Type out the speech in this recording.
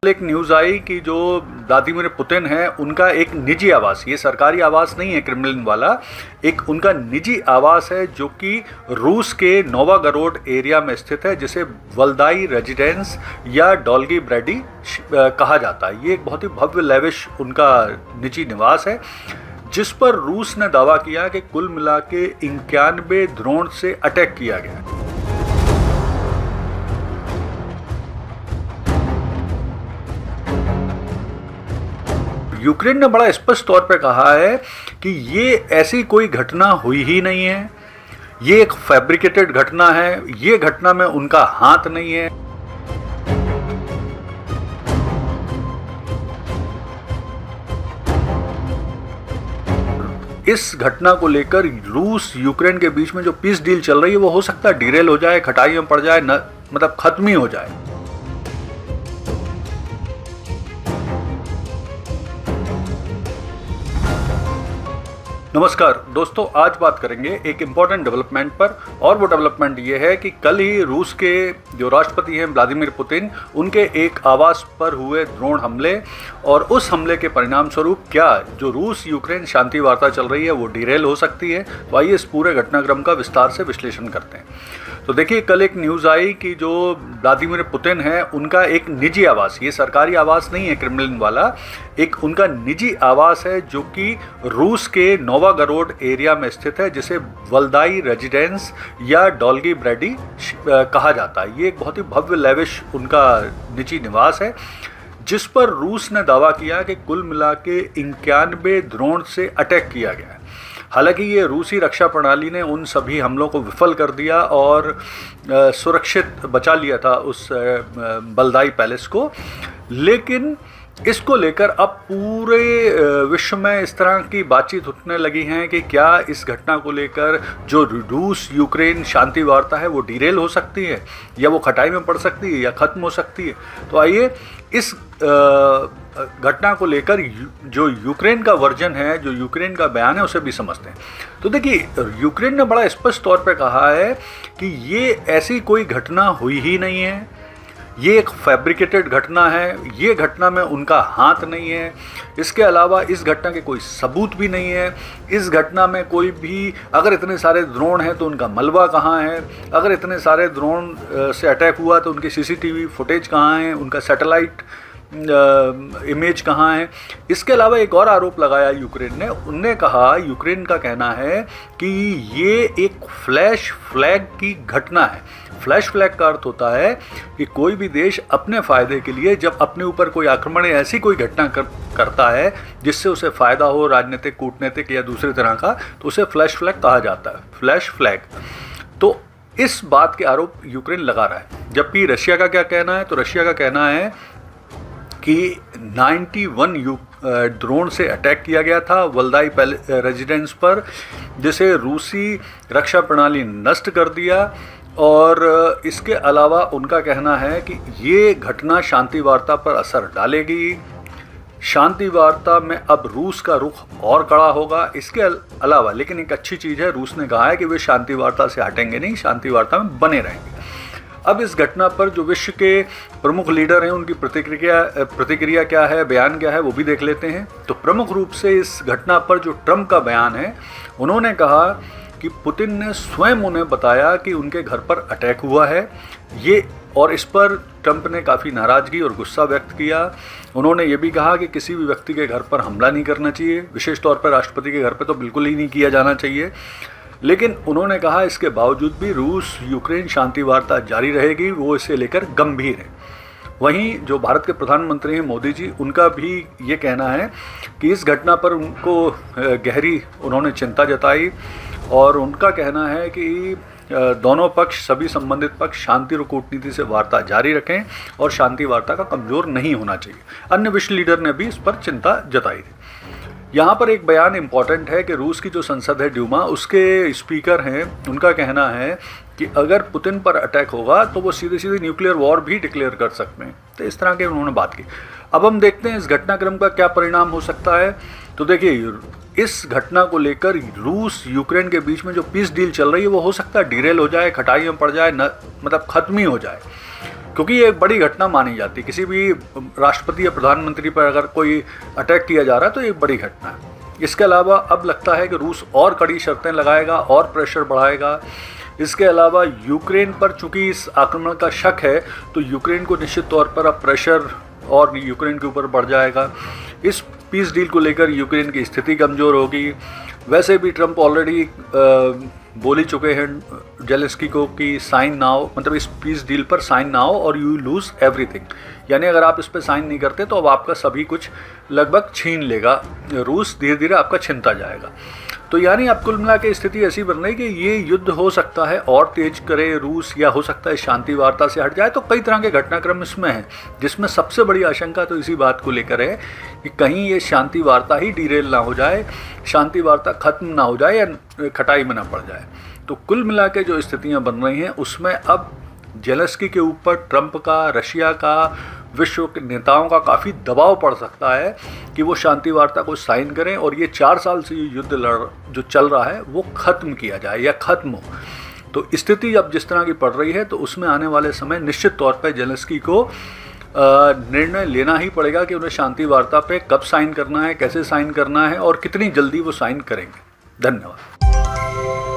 एक न्यूज़ आई कि जो व्लादिमीर पुतिन है उनका एक निजी आवास, ये सरकारी आवास नहीं है क्रेमलिन वाला, एक उनका निजी आवास है जो कि रूस के नोवागोरोड एरिया में स्थित है, जिसे वल्दाई रेजिडेंस या डॉल्गी ब्रेडी कहा जाता है। ये एक बहुत ही भव्य लेविश उनका निजी निवास है, जिस पर रूस ने दावा किया कि कुल मिला के 91 ड्रोन से अटैक किया गया। यूक्रेन ने बड़ा स्पष्ट तौर पे कहा है कि ये ऐसी कोई घटना हुई ही नहीं है, ये एक फैब्रिकेटेड घटना है, ये घटना में उनका हाथ नहीं है। इस घटना को लेकर रूस यूक्रेन के बीच में जो पीस डील चल रही है वो हो सकता है डिरेल हो जाए, खटाई में पड़ जाए, मतलब खत्म ही हो जाए। नमस्कार दोस्तों, आज बात करेंगे एक इम्पॉर्टेंट डेवलपमेंट पर, और वो डेवलपमेंट ये है कि कल ही रूस के जो राष्ट्रपति हैं व्लादिमीर पुतिन, उनके एक आवास पर हुए ड्रोन हमले, और उस हमले के परिणाम स्वरूप क्या जो रूस यूक्रेन शांति वार्ता चल रही है वो डिरेल हो सकती है। तो आइए इस पूरे घटनाक्रम का विस्तार से विश्लेषण करते हैं। तो देखिए, कल एक न्यूज़ आई कि जो व्लादिमीर पुतिन है उनका एक निजी आवास, ये सरकारी आवास नहीं है क्रेमलिन वाला, एक उनका निजी आवास है जो कि रूस के नोवागोरोड एरिया में स्थित है, जिसे वल्दाई रेजिडेंस या डॉल्गी ब्रेडी कहा जाता है। ये एक बहुत ही भव्य लेविश उनका निजी निवास है, जिस पर रूस ने दावा किया कि कुल मिला के 91 ड्रोन से अटैक किया गया है। हालांकि ये रूसी रक्षा प्रणाली ने उन सभी हमलों को विफल कर दिया और सुरक्षित बचा लिया था उस वल्दाई पैलेस को, लेकिन इसको लेकर अब पूरे विश्व में इस तरह की बातचीत उठने लगी हैं कि क्या इस घटना को लेकर जो रूस यूक्रेन शांति वार्ता है वो डिरेल हो सकती है, या वो खटाई में पड़ सकती है, या ख़त्म हो सकती है। तो आइए इस घटना को लेकर जो यूक्रेन का वर्जन है, जो यूक्रेन का बयान है, उसे भी समझते हैं। तो देखिए, यूक्रेन ने बड़ा स्पष्ट तौर पे कहा है कि ये ऐसी कोई घटना हुई ही नहीं है, ये एक फैब्रिकेटेड घटना है, ये घटना में उनका हाथ नहीं है। इसके अलावा इस घटना के कोई सबूत भी नहीं है। इस घटना में कोई भी, अगर इतने सारे ड्रोन हैं तो उनका मलबा कहाँ है, अगर इतने सारे ड्रोन से अटैक हुआ तो उनकी सीसीटीवी फुटेज कहाँ है, उनका सैटेलाइट इमेज कहाँ है। इसके अलावा एक और आरोप लगाया यूक्रेन ने, उनने कहा, यूक्रेन का कहना है कि ये एक फ्लैश फ्लैग की घटना है। फ्लैश फ्लैग का अर्थ होता है कि कोई भी देश अपने फ़ायदे के लिए जब अपने ऊपर कोई आक्रमण या ऐसी कोई घटना करता है जिससे उसे फ़ायदा हो, राजनीतिक, कूटनीतिक या दूसरी तरह का, तो उसे फ्लैश फ्लैग कहा जाता है, फ्लैश फ्लैग। तो इस बात के आरोप यूक्रेन लगा रहा है। जबकि रशिया का क्या कहना है, तो रशिया का कहना है कि 91 ड्रोन से अटैक किया गया था वल्दाई रेजिडेंस पर, जिसे रूसी रक्षा प्रणाली ने नष्ट कर दिया। और इसके अलावा उनका कहना है कि ये घटना शांति वार्ता पर असर डालेगी, शांति वार्ता में अब रूस का रुख और कड़ा होगा। इसके अलावा लेकिन एक अच्छी चीज़ है, रूस ने कहा है कि वे शांति वार्ता से हटेंगे नहीं, शांति वार्ता में बने रहेंगे। अब इस घटना पर जो विश्व के प्रमुख लीडर हैं उनकी प्रतिक्रिया क्या है, बयान क्या है, वो भी देख लेते हैं। तो प्रमुख रूप से इस घटना पर जो ट्रंप का बयान है, उन्होंने कहा कि पुतिन ने स्वयं उन्हें बताया कि उनके घर पर अटैक हुआ है ये, और इस पर ट्रंप ने काफ़ी नाराज़गी और गुस्सा व्यक्त किया। उन्होंने ये भी कहा कि किसी भी व्यक्ति के घर पर हमला नहीं करना चाहिए, विशेष तौर पर राष्ट्रपति के घर पर तो बिल्कुल ही नहीं किया जाना चाहिए। लेकिन उन्होंने कहा इसके बावजूद भी रूस यूक्रेन शांति वार्ता जारी रहेगी, वो इसे लेकर गंभीर है। वहीं जो भारत के प्रधानमंत्री हैं मोदी जी, उनका भी ये कहना है कि इस घटना पर उनको गहरी उन्होंने चिंता जताई, और उनका कहना है कि दोनों पक्ष, सभी संबंधित पक्ष शांति और कूटनीति से वार्ता जारी रखें और शांति वार्ता का कमज़ोर नहीं होना चाहिए। अन्य विश्व लीडर ने भी इस पर चिंता जताई थी। यहाँ पर एक बयान इम्पॉर्टेंट है कि रूस की जो संसद है ड्यूमा, उसके स्पीकर हैं, उनका कहना है कि अगर पुतिन पर अटैक होगा तो वो सीधे सीधे न्यूक्लियर वॉर भी डिक्लेयर कर सकते हैं। तो इस तरह के उन्होंने बात की। अब हम देखते हैं इस घटनाक्रम का क्या परिणाम हो सकता है। तो देखिए, इस घटना को लेकर रूस यूक्रेन के बीच में जो पीस डील चल रही है वो हो सकता है डिरेल हो जाए, खटाई में पड़ जाए, मतलब खत्म ही हो जाए। क्योंकि ये एक बड़ी घटना मानी जाती है। किसी भी राष्ट्रपति या प्रधानमंत्री पर अगर कोई अटैक किया जा रहा है तो ये बड़ी घटना है। इसके अलावा अब लगता है कि रूस और कड़ी शर्तें लगाएगा और प्रेशर बढ़ाएगा। इसके अलावा यूक्रेन पर चूंकि इस आक्रमण का शक है तो यूक्रेन को निश्चित तौर पर अब प्रेशर और यूक्रेन के ऊपर बढ़ जाएगा। इस पीस डील को लेकर यूक्रेन की स्थिति कमज़ोर होगी। वैसे भी ट्रंप ऑलरेडी बोल ही चुके हैं जेलेंस्की को कि साइन नाउ, मतलब इस पीस डील पर साइन नाउ और यू लूज़ एवरीथिंग, यानी अगर आप इस पर साइन नहीं करते तो अब आपका सभी कुछ लगभग छीन लेगा रूस, धीरे धीरे आपका छिनता जाएगा। तो यानी अब कुल मिला के स्थिति ऐसी बन रही कि ये युद्ध हो सकता है और तेज करे रूस, या हो सकता है शांति वार्ता से हट जाए। तो कई तरह के घटनाक्रम इसमें हैं, जिसमें सबसे बड़ी आशंका तो इसी बात को लेकर है कि कहीं ये शांति वार्ता ही डिरेल ना हो जाए, शांति वार्ता खत्म ना हो जाए या खटाई में ना पड़ जाए। तो कुल मिला के जो स्थितियाँ बन रही हैं उसमें अब जेलेंस्की के ऊपर ट्रंप का, रशिया का, विश्व के नेताओं का काफ़ी दबाव पड़ सकता है कि वो शांति वार्ता को साइन करें और ये 4 साल से ये युद्ध जो चल रहा है वो ख़त्म किया जाए या ख़त्म हो। तो स्थिति अब जिस तरह की पड़ रही है तो उसमें आने वाले समय निश्चित तौर पर जेलेंस्की को निर्णय लेना ही पड़ेगा कि उन्हें शांति वार्ता पे कब साइन करना है, कैसे साइन करना है और कितनी जल्दी वो साइन करेंगे। धन्यवाद।